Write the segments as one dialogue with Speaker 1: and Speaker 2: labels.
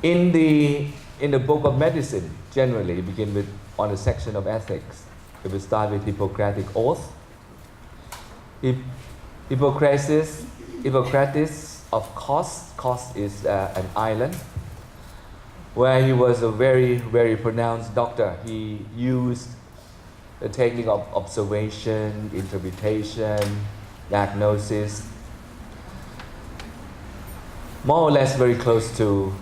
Speaker 1: In the book of medicine, generally, you begin with on a section of ethics. It will start with Hippocratic Oath. Hippocrates of Kos is an island where he was a very, very pronounced doctor. He used the technique of observation, interpretation, diagnosis, more or less very close to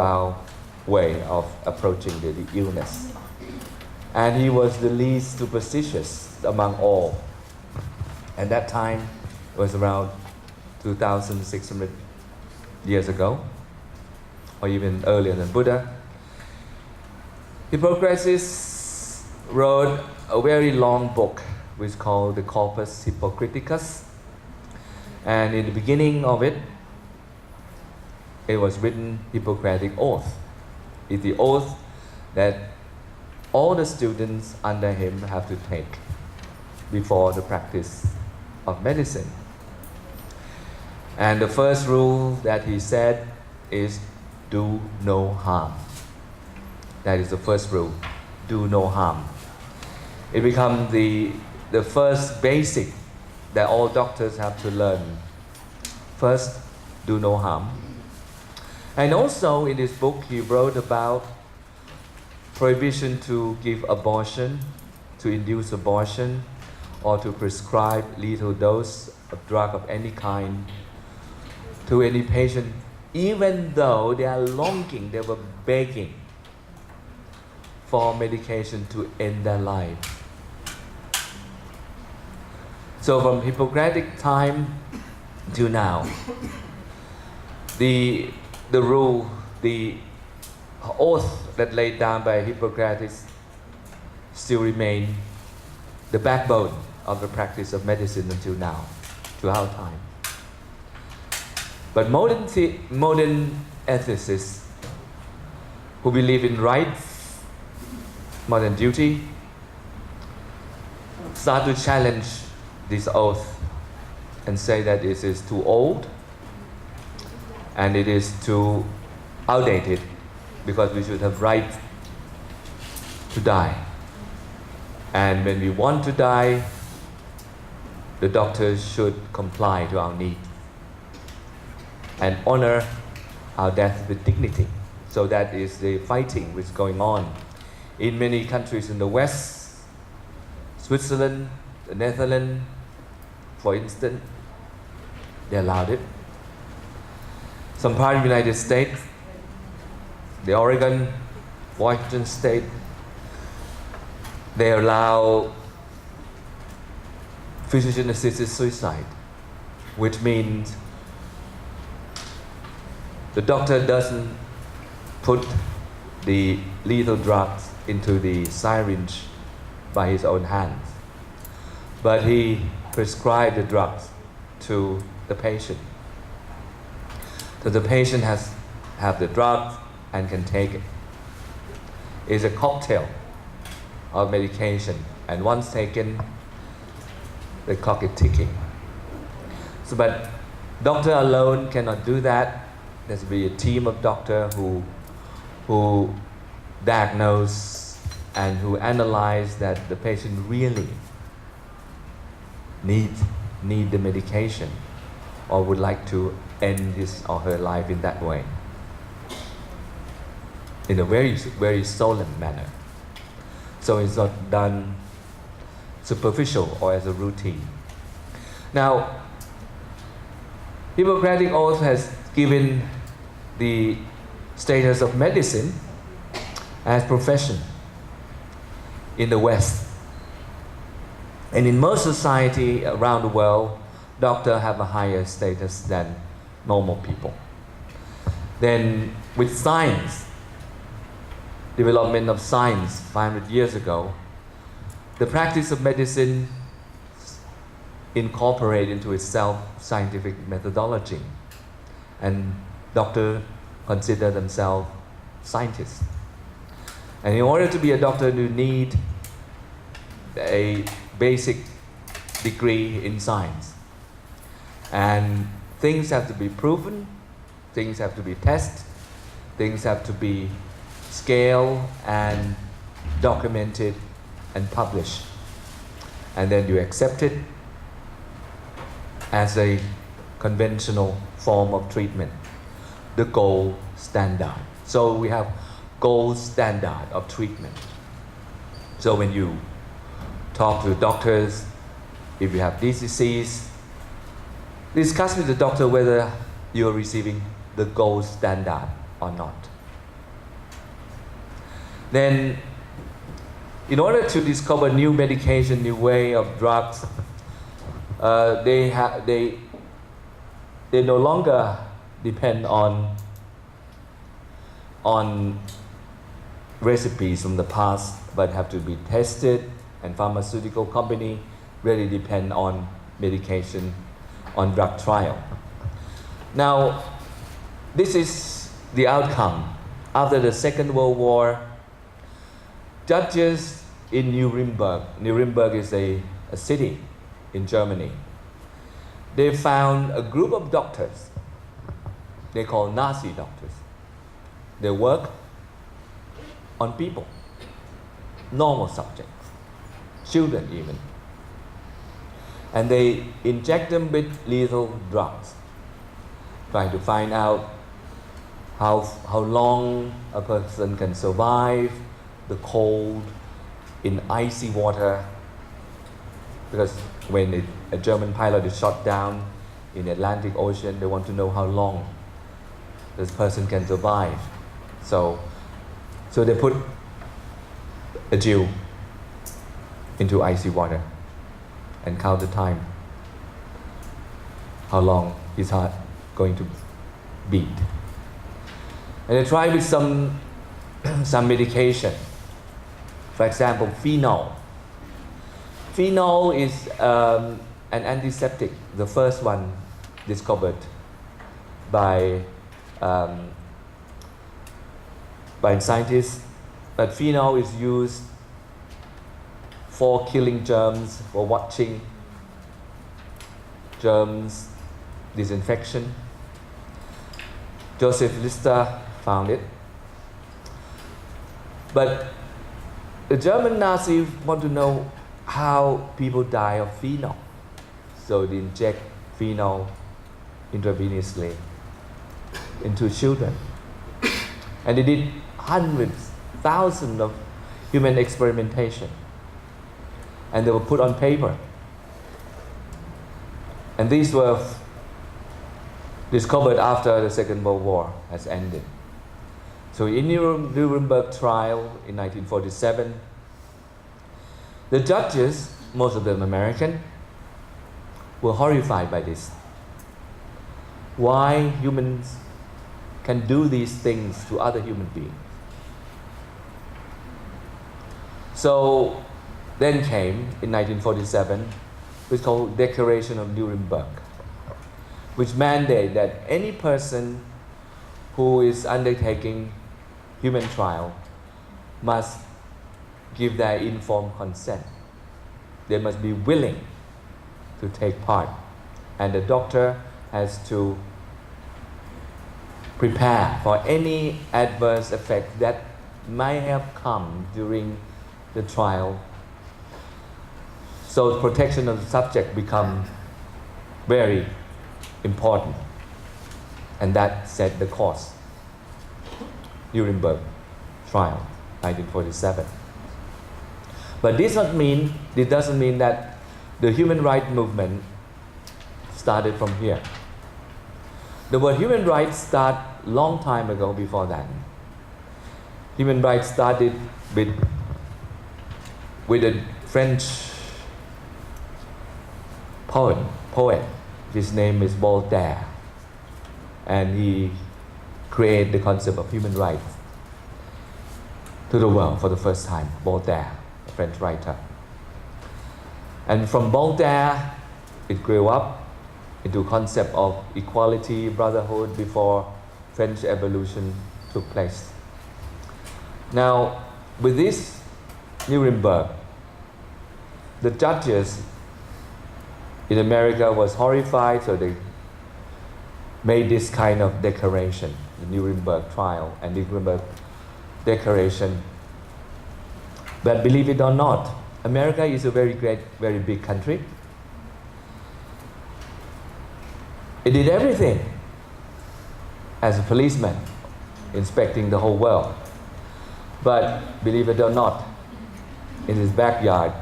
Speaker 1: our way of approaching the illness. And he was the least superstitious among all. And that time was around 2,600 years ago, or even earlier than Buddha. Hippocrates wrote a very long book which is called the Corpus Hippocraticus. And in the beginning of it, it was written Hippocratic Oath. It's the oath that all the students under him have to take before the practice of medicine. And the first rule that he said is do no harm. That is the first rule, do no harm. It becomes the first basic that all doctors have to learn. First, do no harm. And also in this book, he wrote about prohibition to give abortion, to induce abortion, or to prescribe lethal dose of drug of any kind to any patient, even though they are longing, they were begging for medication to end their life. So from Hippocratic time to now, the rule, the oath that laid down by Hippocrates still remain the backbone of the practice of medicine until now, to our time. But modern ethicists who believe in rights, modern duty, start to challenge this oath and say that it is too old and it is too outdated because we should have right to die. And when we want to die, the doctors should comply to our need and honor our death with dignity. So that is the fighting which is going on in many countries in the West, Switzerland, the Netherlands, for instance. They allowed it. Some part of the United States, the Oregon, Washington State, they allow physician-assisted suicide, which means the doctor doesn't put the lethal drugs into the syringe by his own hands, but he prescribes the drugs to the patient. So the patient have the drugs and can take it. It's a cocktail of medication, and once taken, the clock is ticking. So, but doctor alone cannot do that. There has to be a team of doctors who diagnose and who analyze that the patient really need the medication or would like to end his or her life in that way, in a very, very solemn manner. So it's not done superficial or as a routine. Now, Hippocratic Oath has given the status of medicine as profession in the West. And in most society around the world, doctors have a higher status than normal people. Then with science, development of science 500 years ago, the practice of medicine incorporated into itself scientific methodology, and doctors consider themselves scientists. And in order to be a doctor, you need a basic degree in science. And things have to be proven, things have to be tested, things have to be scaled and documented and published. And then you accept it as a conventional form of treatment, the gold standard. So we have gold standard of treatment. So when you talk to doctors, if you have this disease, discuss with the doctor whether you are receiving the gold standard or not. Then, in order to discover new medication, new way of drugs, they no longer depend on recipes from the past, but have to be tested, and pharmaceutical company really depend on medication, on drug trial. Now, this is the outcome. After the Second World War, judges in Nuremberg is a city in Germany, they found a group of doctors, they call Nazi doctors. They work on people, normal subjects, children even. And they inject them with lethal drugs, trying to find out how long a person can survive the cold in icy water. Because when a German pilot is shot down in the Atlantic Ocean, they want to know how long this person can survive. So they put a Jew into icy water and count the time, how long his heart going to beat. And they try with some medication. For example, phenol. Phenol is an antiseptic, the first one discovered by scientists. But phenol is used for killing germs, for watching germs, disinfection. Joseph Lister found it. But the German Nazis want to know how people die of phenol. So they inject phenol intravenously into children. And they did hundreds, thousands of human experimentation. And they were put on paper. And these were discovered after the Second World War has ended. So in Nuremberg trial in 1947, the judges, most of them American, were horrified by this. Why humans can do these things to other human beings? So then came, in 1947, what's called Declaration of Nuremberg, which mandate that any person who is undertaking human trial must give their informed consent. They must be willing to take part. And the doctor has to prepare for any adverse effect that might have come during the trial. So protection of the subject become very important. And that set the course. Nuremberg trial, 1947. But this doesn't mean that the human rights movement started from here. The word human rights started long time ago before that. Human rights started with a French poet. His name is Voltaire. And he created the concept of human rights to the world for the first time. Voltaire, a French writer. And from Voltaire, it grew up into concept of equality, brotherhood before French Revolution took place. Now, with this Nuremberg, the judges in America was horrified, so they made this kind of declaration the Nuremberg trial and Nuremberg Declaration. But believe it or not, America is a very great, very big country. It did everything as a policeman, inspecting the whole world. But believe it or not, in his backyard,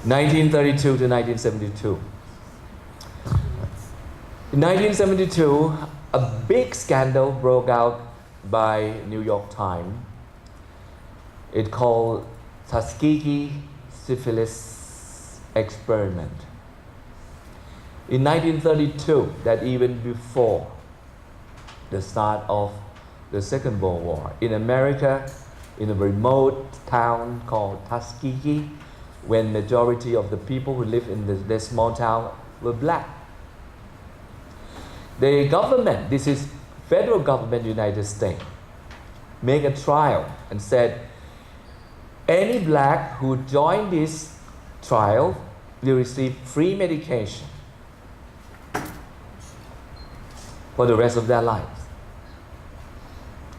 Speaker 1: 1932 to 1972. In 1972, a big scandal broke out by New York Times. It called Tuskegee syphilis experiment. In 1932, that even before the start of the Second World War, in America, in a remote town called Tuskegee, when majority of the people who live in this small town were black. The government, this is federal government United States, make a trial and said any black who join this trial will receive free medication for the rest of their lives.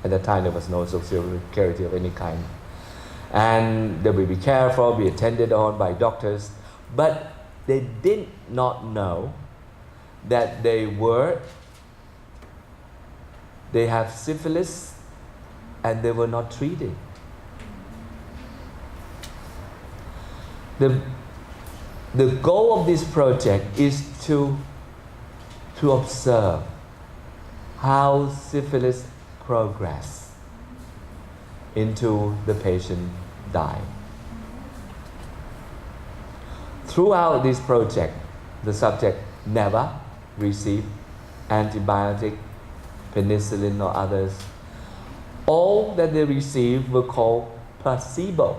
Speaker 1: At that time there was no social security of any kind. And they will be cared for, be attended on by doctors. But they did not know that they have syphilis and they were not treated. The goal of this project is to observe how syphilis progress into the patient dying. Throughout this project, the subject never received antibiotic, penicillin or others. All that they received were called placebo.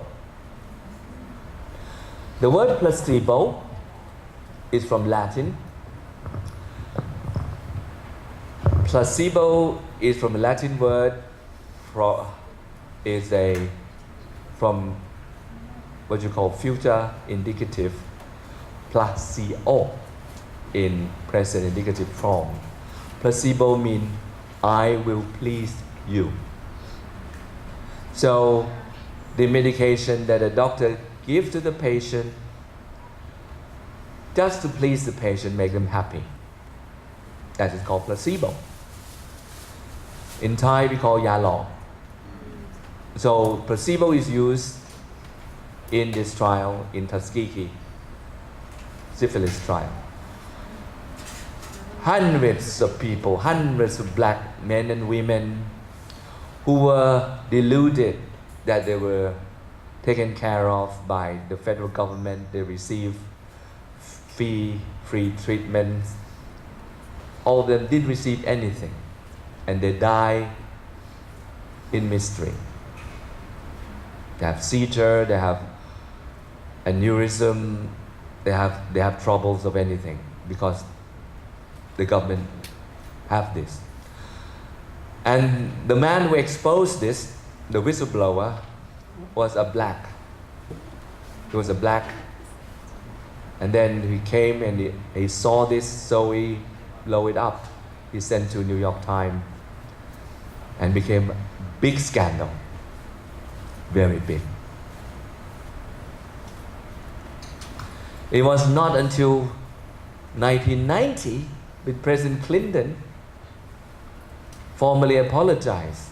Speaker 1: The word placebo is from Latin. Placebo is from a Latin word from what you call future indicative, placebo in present indicative form. Placebo means I will please you. So the medication that a doctor gives to the patient just to please the patient, make them happy. That is called placebo. In Thai we call ya long. So placebo is used in this trial in Tuskegee syphilis trial. Hundreds of people, hundreds of black men and women who were deluded that they were taken care of by the federal government, they received free treatment. All of them didn't receive anything and they die in mystery. They have seizure, they have aneurysm, they have troubles of anything because the government have this. And the man who exposed this, the whistleblower, was a black. He was a black. And then he came and he saw this, so he blew it up. He sent to New York Times and became a big scandal. Very big. It was not until 1990 with President Clinton formally apologized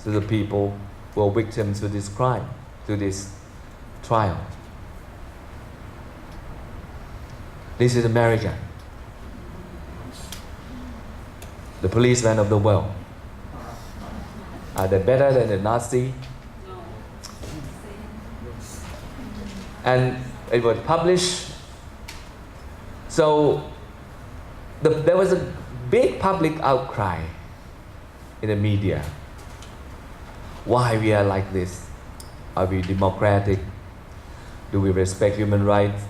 Speaker 1: to the people who were victims to this crime, to this trial. This is America, the policeman of the world. Are they better than the Nazi? And it was published. So there was a big public outcry in the media. Why we are like this? Are we democratic? Do we respect human rights?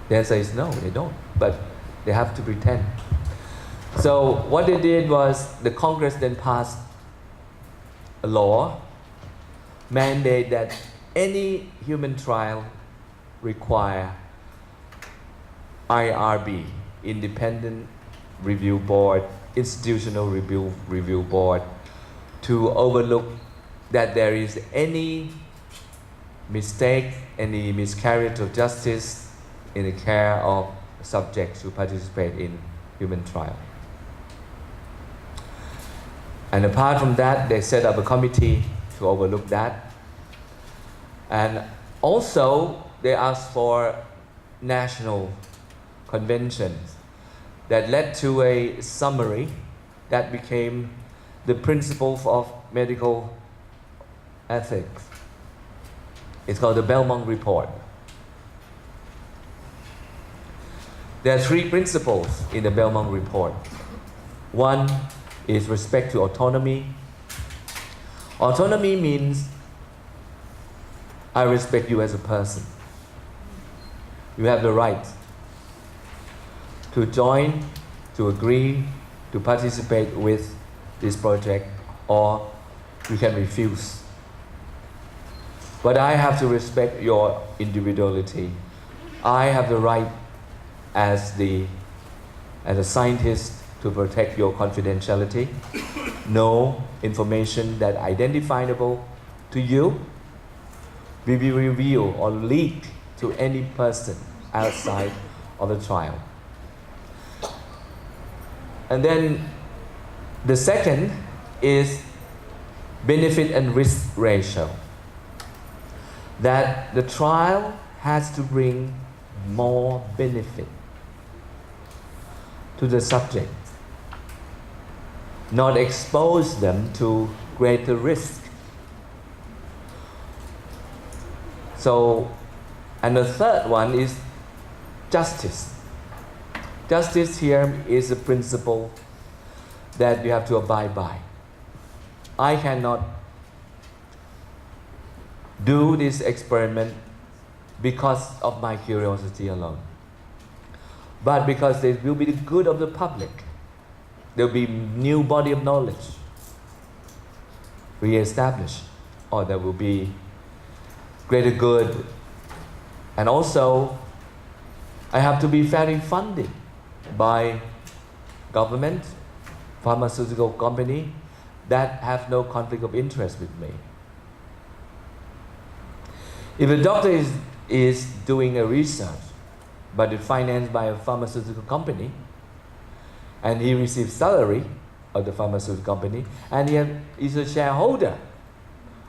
Speaker 1: The answer is no, they don't. But they have to pretend. So what they did was the Congress then passed a law, mandate that any human trial require IRB, independent review board, institutional review board, to overlook that there is any mistake, any miscarriage of justice in the care of subjects who participate in human trial. And apart from that, they set up a committee to overlook that. And also, they asked for national conventions that led to a summary that became the principles of medical ethics. It's called the Belmont Report. There are 3 principles in the Belmont Report. One is respect to autonomy. Autonomy means I respect you as a person. You have the right to join, to agree, to participate with this project, or you can refuse. But I have to respect your individuality. I have the right as a scientist to protect your confidentiality. No information that identifiable to you will be revealed or leaked to any person outside of the trial. And then the second is benefit and risk ratio. That the trial has to bring more benefit to the subject, not expose them to greater risk. So, and the third one is justice. Justice here is a principle that you have to abide by. I cannot do this experiment because of my curiosity alone, but because it will be the good of the public. There will be new body of knowledge re-established, or there will be greater good. And also, I have to be fairly funded by government, pharmaceutical company that have no conflict of interest with me. If a doctor is doing a research, but it's financed by a pharmaceutical company, and he receives salary of the pharmaceutical company, and he is a shareholder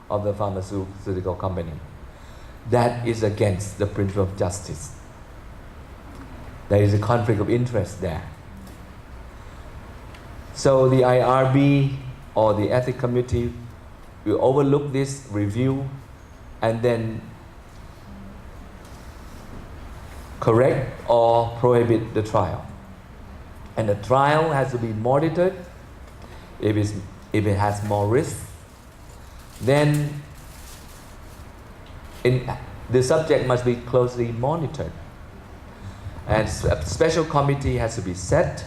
Speaker 1: of the pharmaceutical company, that is against the principle of justice. There is a conflict of interest there. So the IRB or the ethics committee will overlook this review and then correct or prohibit the trial. And the trial has to be monitored. If it has more risk, then the subject must be closely monitored. And a special committee has to be set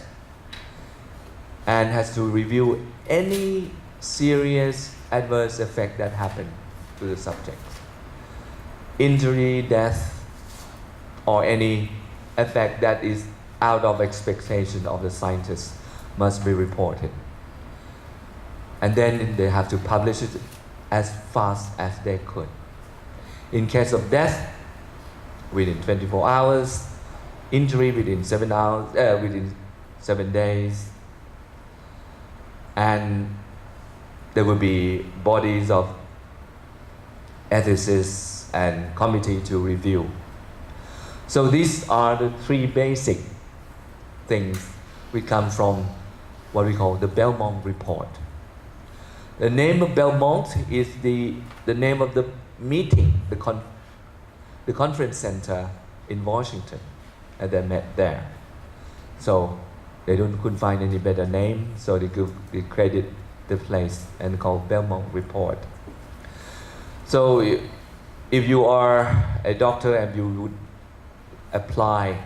Speaker 1: and has to review any serious adverse effect that happened to the subject. Injury, death, or any effect that is out of expectation of the scientists must be reported. And then they have to publish it as fast as they could. In case of death, within 24 hours, injury within 7 hours, within 7 days, and there will be bodies of ethicists and committee to review. So these are the 3 basic things which come from what we call the Belmont Report. The name of Belmont is the name of the meeting, the conference center in Washington, and they met there. So they couldn't find any better name, so they credit the place and called Belmont Report. So if you are a doctor and you would apply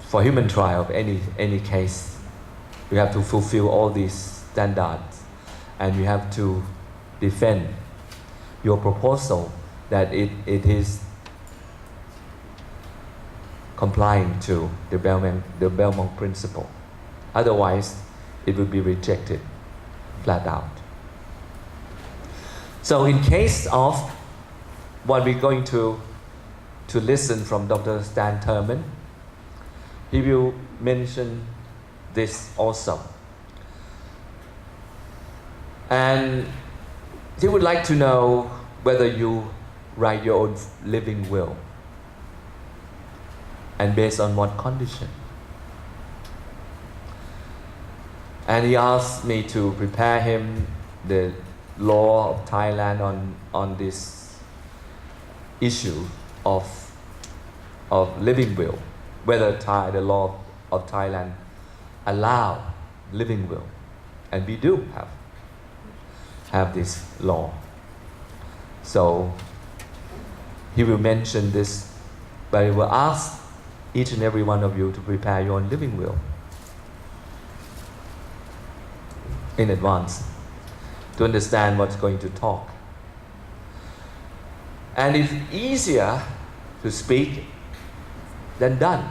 Speaker 1: for human trial of any case, you have to fulfill all these standards, and you have to defend your proposal that it is complying to the Belmont principle. Otherwise, it would be rejected flat out. So in case of what we're going to listen from Dr. Stan Thurman, he will mention this also. And he would like to know whether you write your own living will, and based on what condition. And he asked me to prepare him the law of Thailand on this issue of living will, whether the law of Thailand allow living will, and we do have this law. So he will mention this, but he will ask each and every one of you to prepare your own living will in advance to understand what's going to talk. And it's easier to speak than done.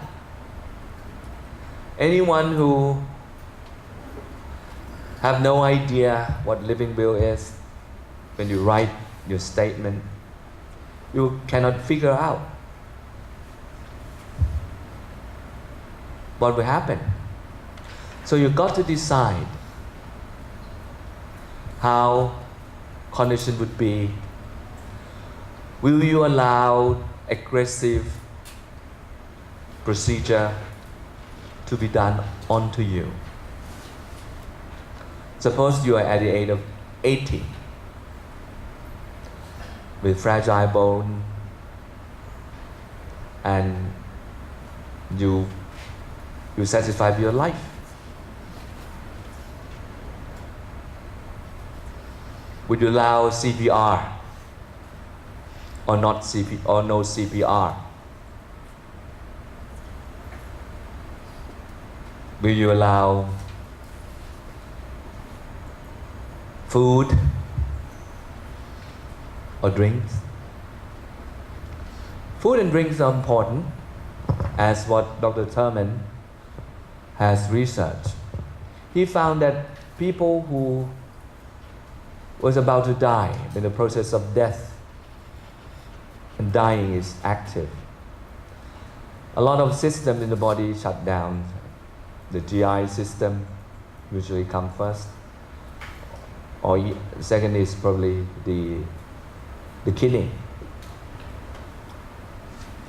Speaker 1: Anyone who have no idea what living will is, when you write your statement, you cannot figure out what will happen. So you got to decide how condition would be. Will you allow aggressive procedure to be done onto you? Suppose you are at the age of 80 with fragile bone, and you satisfied with your life. Would you allow CPR or no CPR? Will you allow food or drinks? Food and drinks are important, as what Dr. Thurman has researched. He found that people who was about to die, in the process of death, and dying is active, a lot of systems in the body shut down. The GI system usually comes first, or second is probably the kidney,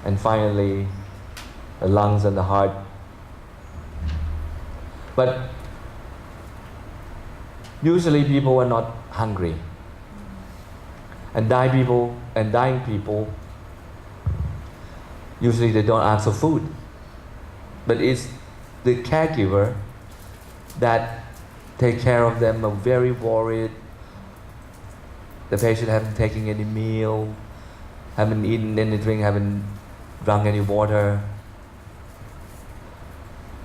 Speaker 1: and finally the lungs and the heart. But usually people are not hungry, and dying people usually they don't ask for food, but it's the caregiver that take care of them are very worried. The patient haven't taken any meal, haven't eaten anything, haven't drunk any water,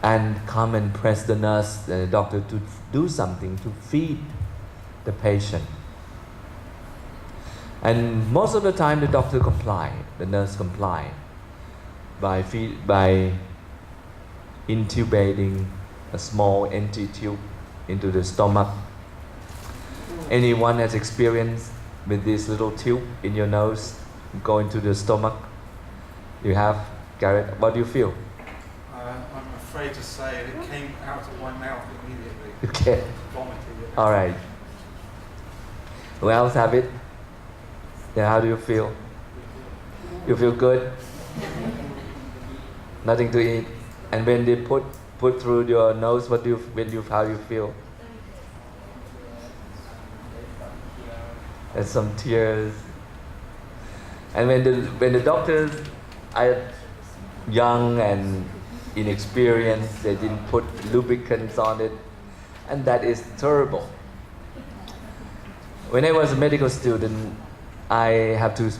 Speaker 1: and come and press the nurse and the doctor to do something to feed the patient. And most of the time the doctor comply, the nurse comply by intubating a small empty tube into the stomach. Anyone has experience with this little tube in your nose go into the stomach? You have, Garrett? What do you feel?
Speaker 2: I'm afraid to say it came out of my mouth immediately.
Speaker 1: Okay.
Speaker 2: Vomited it.
Speaker 1: All right. Who else have it? Yeah, how do you feel? You feel good? Nothing to eat. And when they put through your nose, how do you feel? There's some tears. And when the doctors are young and inexperienced, they didn't put lubricants on it, and that is terrible. When I was a medical student, I have to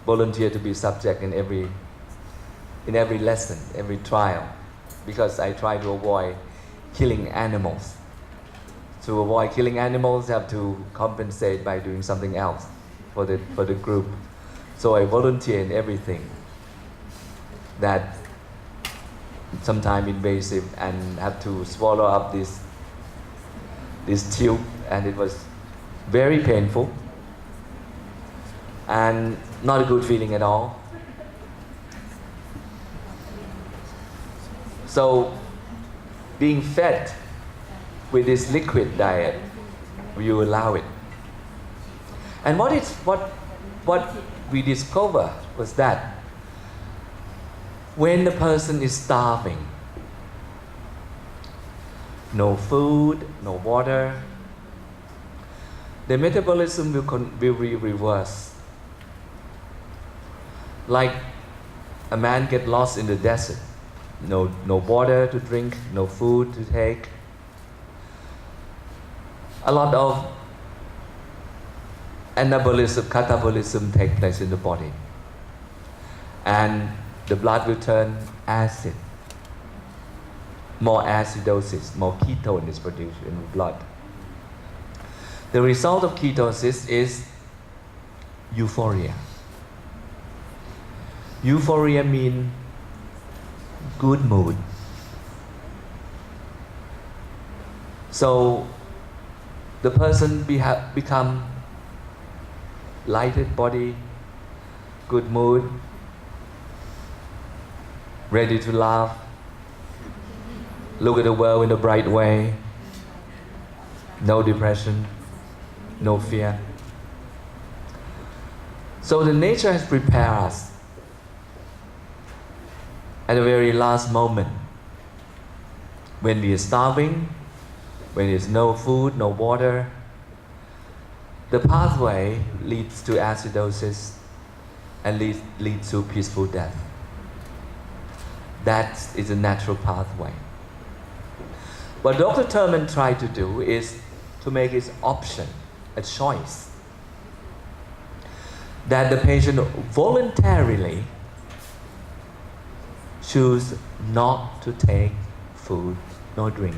Speaker 1: volunteer to be subject in every lesson, every trial, because I try to avoid killing animals. To avoid killing animals, I have to compensate by doing something else for the group. So I volunteer in everything that sometimes invasive, and have to swallow up this tube, and it was very painful and not a good feeling at all. So being fed with this liquid diet, you allow it. And what we discovered was that when the person is starving, no food, no water, the metabolism will be reversed. Like a man get lost in the desert, no water to drink, no food to take. A lot of anabolism, catabolism take place in the body, and the blood will turn acid. More acidosis, more ketone is produced in the blood. The result of ketosis is euphoria. Euphoria means good mood. So the person become lighted body, good mood, ready to laugh, look at the world in a bright way, no depression, no fear. So the nature has prepared us at the very last moment, when we are starving, when there is no food, no water, the pathway leads to acidosis and leads to peaceful death. That is a natural pathway. What Dr. Thurman tried to do is to make his option a choice, that the patient voluntarily choose not to take food nor drink.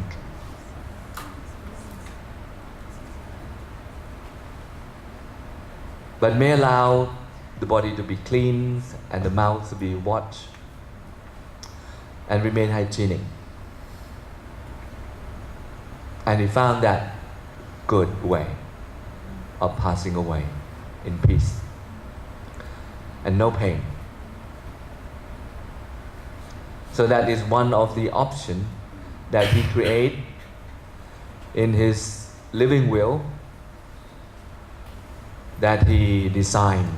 Speaker 1: But may allow the body to be cleansed and the mouth to be washed and remain hygienic. And he found that good way of passing away in peace and no pain. So that is one of the options that he created in his living will, that he designed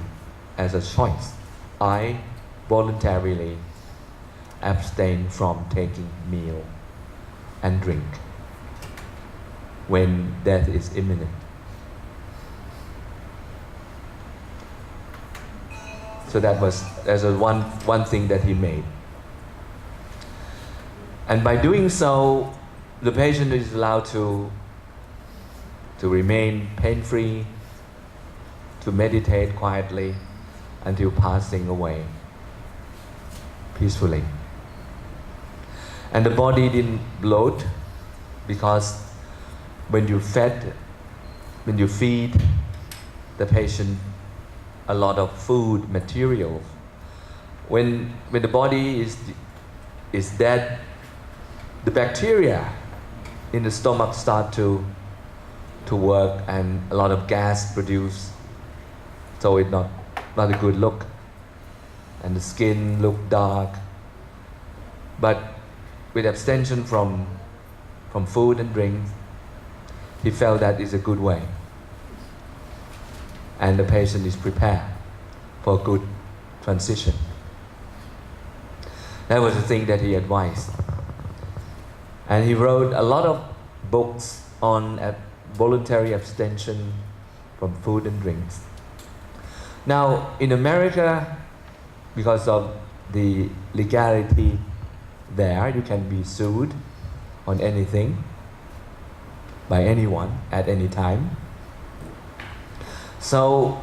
Speaker 1: as a choice. I voluntarily abstain from taking meal and drink when death is imminent. So that's one thing that he made. And by doing so, the patient is allowed to remain pain-free, to meditate quietly until passing away peacefully. And the body didn't bloat, because when you feed the patient a lot of food material, when the body is dead, the bacteria in the stomach start to work, and a lot of gas produced, so it's not a good look, and the skin look dark. But with abstention from food and drink, he felt that is a good way, and the patient is prepared for a good transition. That was the thing that he advised. And he wrote a lot of books on voluntary abstention from food and drinks. Now, in America, because of the legality there, you can be sued on anything by anyone at any time. So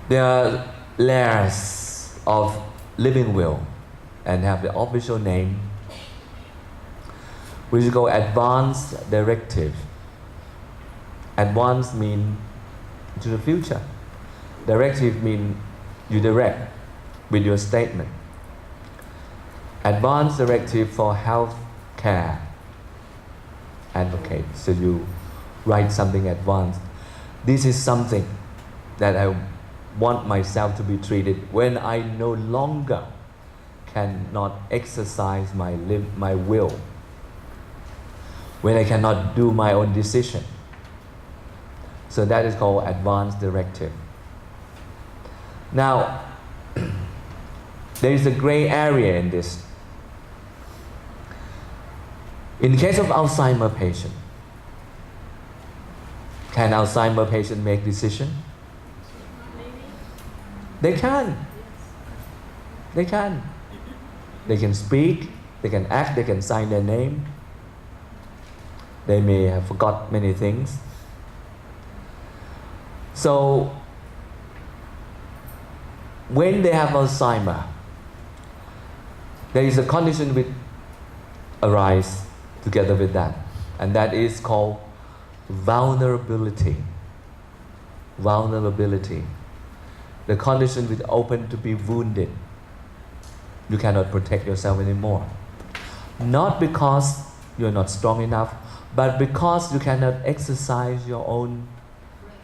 Speaker 1: there are layers of living will and have the official name, which is called advance directive. Advance means to the future. Directive means you direct with your statement. Advance Directive for Health Care Advocate. So you write something advanced. This is something that I want myself to be treated when I no longer cannot exercise my will, when I cannot do my own decision. So that is called Advance Directive. Now, there is a gray area in this. In case of Alzheimer patient, can Alzheimer patient make decision? They can. They can. They can speak, they can act, they can sign their name. They may have forgot many things. So, when they have Alzheimer, there is a condition which arises together with that, and that is called vulnerability. Vulnerability. The condition which open to be wounded. You cannot protect yourself anymore. Not because you're not strong enough, but because you cannot exercise your own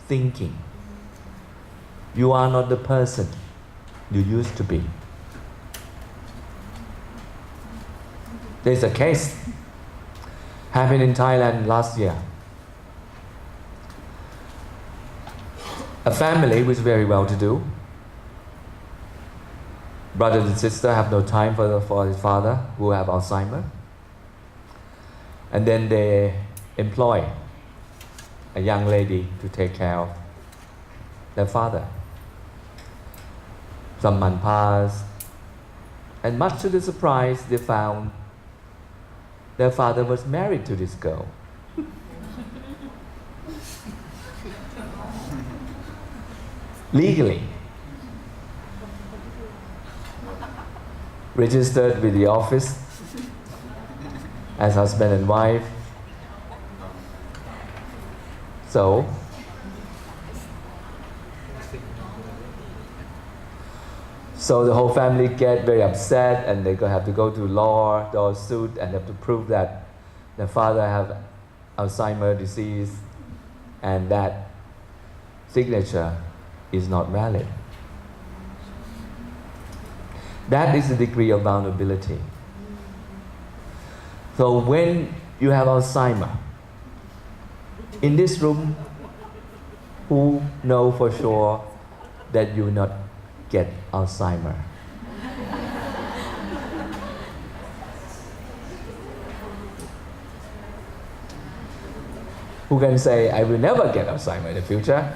Speaker 1: thinking. You are not the person you used to be. There's a case happened in Thailand last year. A family which is very well to do. Brother and sister have no time for his father who have Alzheimer. And then they employ a young lady to take care of their father. Some months passed, and much to the surprise, they found their father was married to this girl. Legally. Registered with the office as husband and wife. So, the whole family get very upset, and they have to go to lawsuit, and have to prove that the father have Alzheimer's disease, and that signature is not valid. That is the degree of vulnerability. So when you have Alzheimer, in this room, who know for sure that you will not get Alzheimer? Who can say, I will never get Alzheimer in the future?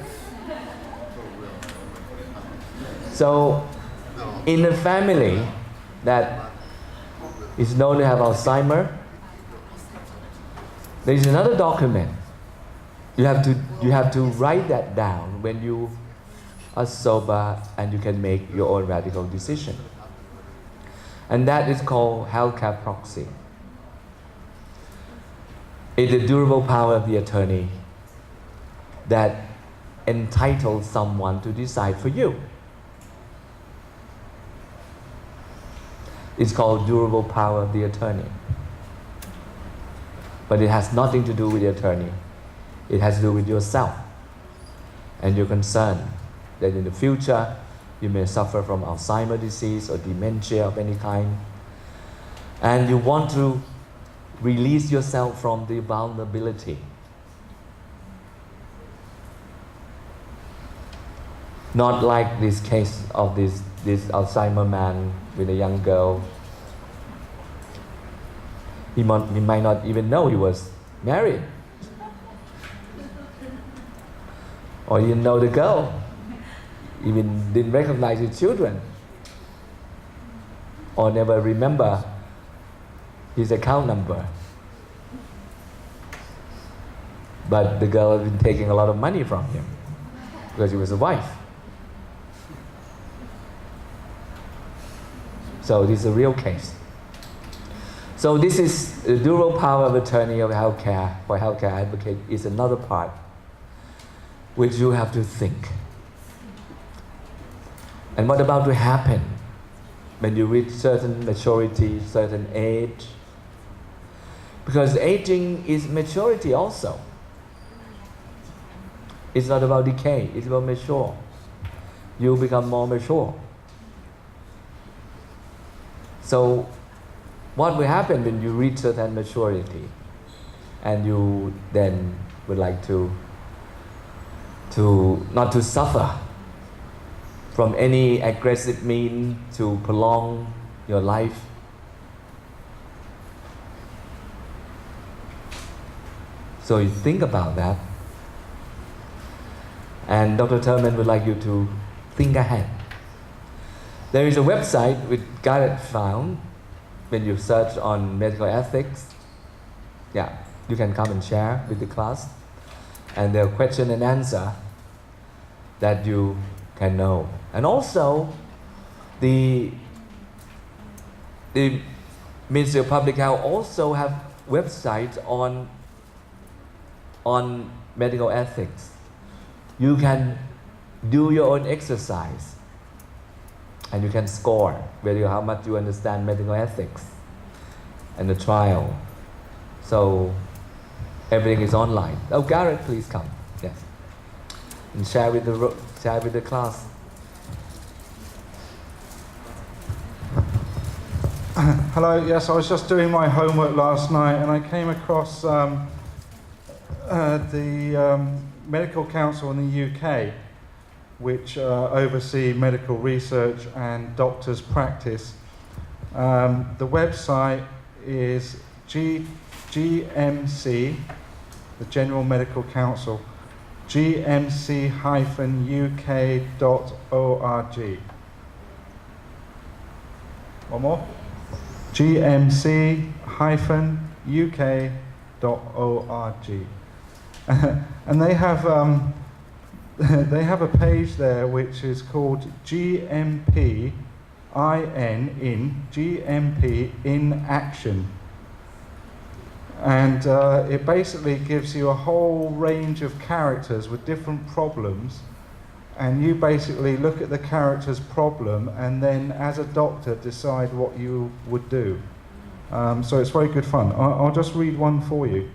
Speaker 1: So, in a family that is known to have Alzheimer, there is another document. You have to write that down when you are sober and you can make your own radical decision. And that is called healthcare proxy. It is the durable power of the attorney that entitles someone to decide for you. It's called durable power of the attorney. But it has nothing to do with the attorney. It has to do with yourself and your concern that in the future you may suffer from Alzheimer's disease or dementia of any kind. And you want to release yourself from the vulnerability. Not like this case of this Alzheimer man with a young girl. He might not even know he was married. Or he didn't know the girl. Even didn't recognize his children. Or never remember his account number. But the girl had been taking a lot of money from him because he was a wife. So this is a real case. So this is the durable power of attorney of healthcare for healthcare advocate is another part which you have to think. And what about to happen when you reach certain maturity, certain age. Because aging is maturity also. It's not about decay, it's about mature. You become more mature. So, what will happen when you reach certain maturity and you then would like to not to suffer from any aggressive means to prolong your life? So you think about that. And Dr. Thurman would like you to think ahead. There is a website which Garrett found when you search on medical ethics. Yeah, you can come and share with the class. And there are question and answer that you can know. And also, the Ministry of Public Health also have websites on medical ethics. You can do your own exercise and you can score how much you understand medical ethics and the trial. So everything is online. Oh, Garrett, please come. Yes, and share with the class.
Speaker 2: Hello, yes, I was just doing my homework last night and I came across the Medical Council in the UK, which oversee medical research and doctors' practice. The website is GMC, the General Medical Council, gmc-uk.org. One more? gmc-uk.org. And they have a page there which is called GMP in Action. And it basically gives you a whole range of characters with different problems, and you basically look at the character's problem and then as a doctor decide what you would do. So it's very good fun. I'll just read one for you.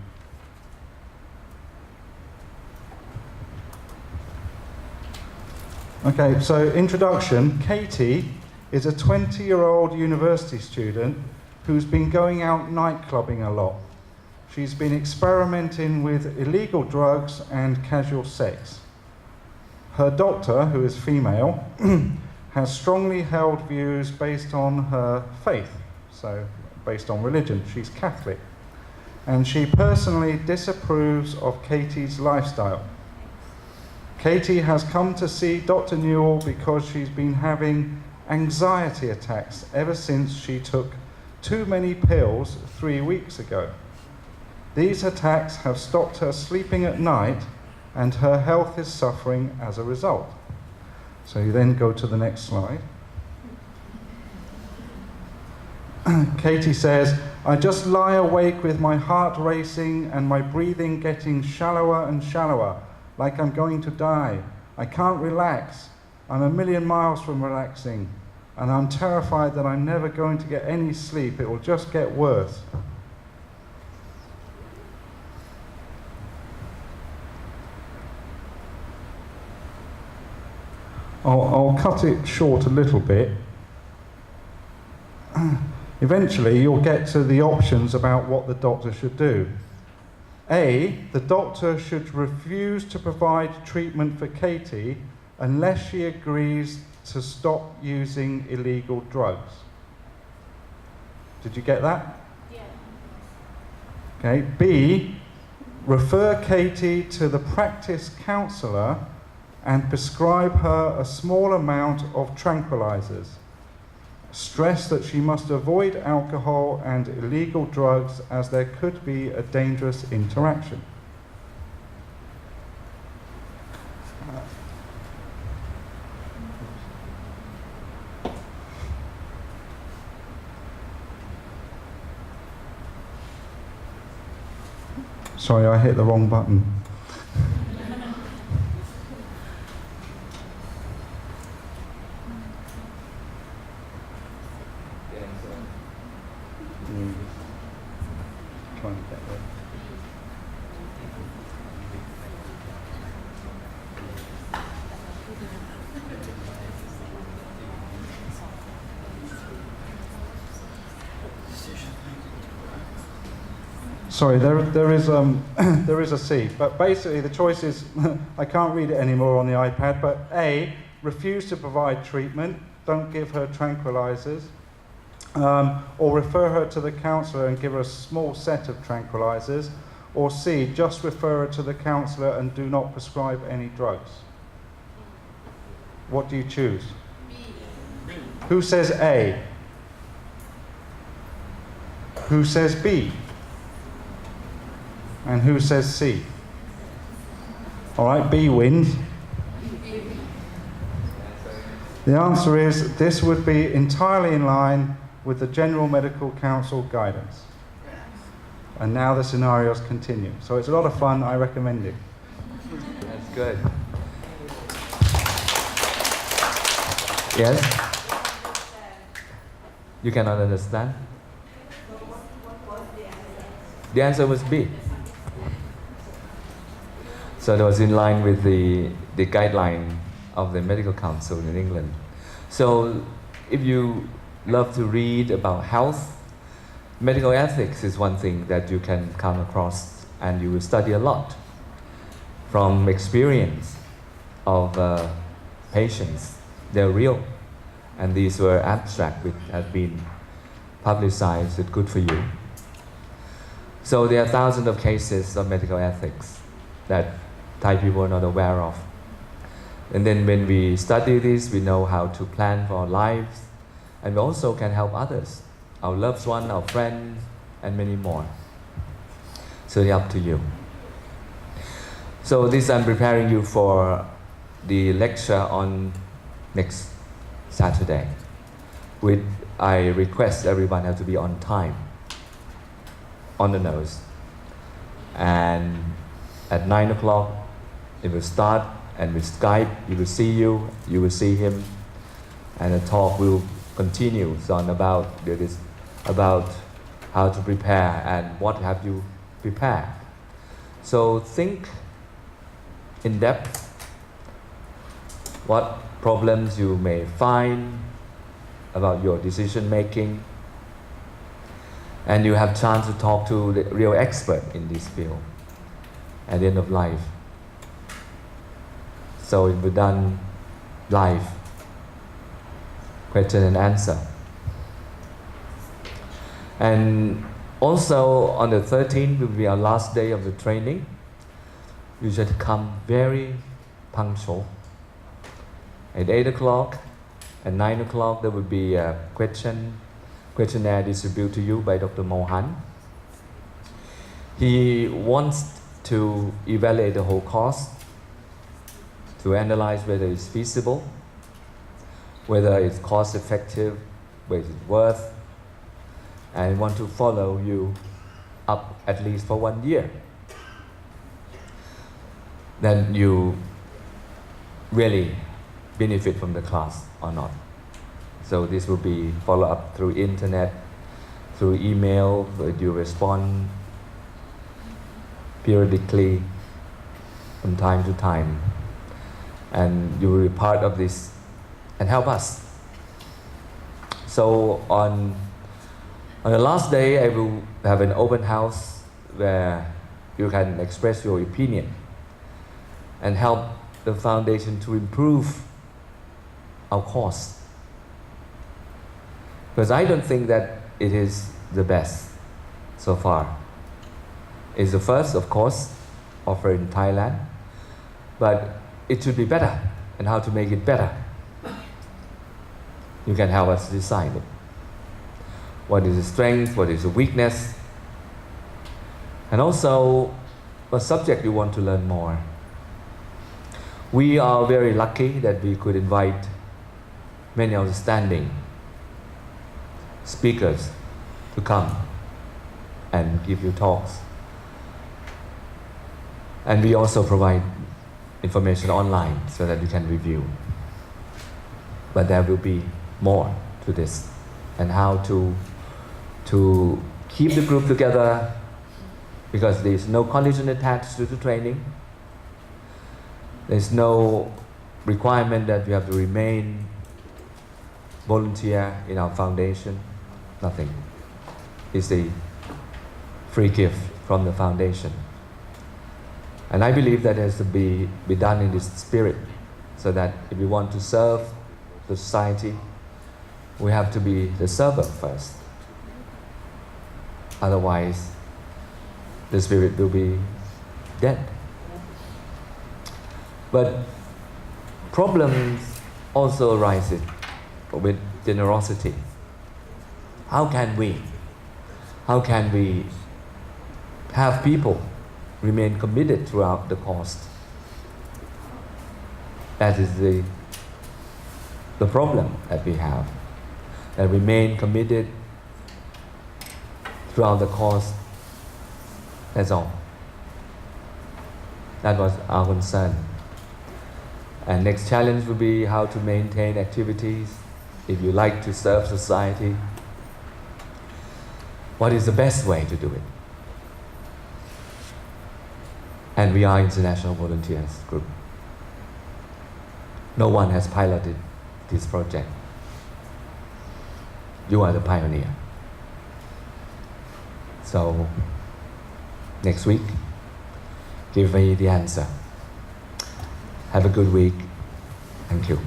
Speaker 2: Okay, so introduction. Katie is a 20-year-old university student who's been going out night clubbing a lot. She's been experimenting with illegal drugs and casual sex. Her doctor, who is female, has strongly held views based on her faith, so based on religion. She's Catholic. And she personally disapproves of Katie's lifestyle. Katie has come to see Dr. Newell because she's been having anxiety attacks ever since she took too many pills 3 weeks ago. These attacks have stopped her sleeping at night and her health is suffering as a result. So you then go to the next slide. Katie says, I just lie awake with my heart racing and my breathing getting shallower and shallower, like I'm going to die. I can't relax. I'm a million miles from relaxing, and I'm terrified that I'm never going to get any sleep. It will just get worse. I'll cut it short a little bit. Eventually, you'll get to the options about what the doctor should do. A, the doctor should refuse to provide treatment for Katie unless she agrees to stop using illegal drugs. Did you get that?
Speaker 3: Yeah.
Speaker 2: Okay. B, refer Katie to the practice counsellor and prescribe her a small amount of tranquilizers. Stress that she must avoid alcohol and illegal drugs as there could be a dangerous interaction. Sorry, I hit the wrong button. trying to get there. Sorry, there is there is a C, but basically the choice is I can't read it anymore on the iPad. But A, refuse to provide treatment, don't give her tranquilizers, or refer her to the counsellor and give her a small set of tranquilizers, or C, just refer her to the counsellor and do not prescribe any drugs. What do you choose?
Speaker 3: B.
Speaker 2: Who says A? Who says B? And who says C? All right, B wins. The answer is this would be entirely in line with the General Medical Council guidance. And now the scenarios continue. So it's a lot of fun, I recommend it.
Speaker 1: That's good. Yes? You cannot understand? The answer was B. So that was in line with the guideline of the Medical Council in England. So if you love to read about health, medical ethics is one thing that you can come across and you will study a lot from experience of patients. They're real, and these were abstract which have been publicized. It's good for you. So there are thousands of cases of medical ethics that Thai people are not aware of. And then when we study this, we know how to plan for our lives, and we also can help others, our loved ones, our friends, and many more. So it's up to you. So this I'm preparing you for the lecture on next Saturday, which I request everyone have to be on time, on the nose. And at 9 o'clock, it will start, and with Skype, he will see you, you will see him, and the talk will continue on about how to prepare and what have you prepared. So think in depth what problems you may find about your decision making, and you have chance to talk to the real expert in this field at the end of life. So it will be done live, question and answer. And also on the 13th will be our last day of the training. You should come very punctual. At 8 o'clock and 9 o'clock there will be a questionnaire distributed to you by Dr. Mohan. He wants to evaluate the whole course, to analyze whether it's feasible, whether it's cost effective, whether it's worth, and want to follow you up at least for 1 year. Then you really benefit from the class or not. So this will be follow up through internet, through email, where you respond periodically from time to time. And you will be part of this and help us. So on the last day, I will have an open house where you can express your opinion and help the foundation to improve our course. Because I don't think that it is the best so far. It's the first, of course, offered in Thailand, but it should be better, and how to make it better. You can help us decide it. What is the strength, what is the weakness, and also what subject you want to learn more. We are very lucky that we could invite many outstanding speakers to come and give you talks. And we also provide information online so that you can review. But there will be more to this, and how to keep the group together, because there is no condition attached to the training. There's no requirement that you have to remain volunteer in our foundation. Nothing. It's a free gift from the foundation. And I believe that has to be done in this spirit, so that if we want to serve the society, we have to be the server first. Otherwise, the spirit will be dead. But problems also arise with generosity. How can we have people remain committed throughout the course? That is the problem that we have. That remain committed throughout the course. That's all. That was our concern. And next challenge will be how to maintain activities. If you like to serve society, what is the best way to do it? And we are International Volunteers Group. No one has piloted this project. You are the pioneer. So, next week, give me the answer. Have a good week. Thank you.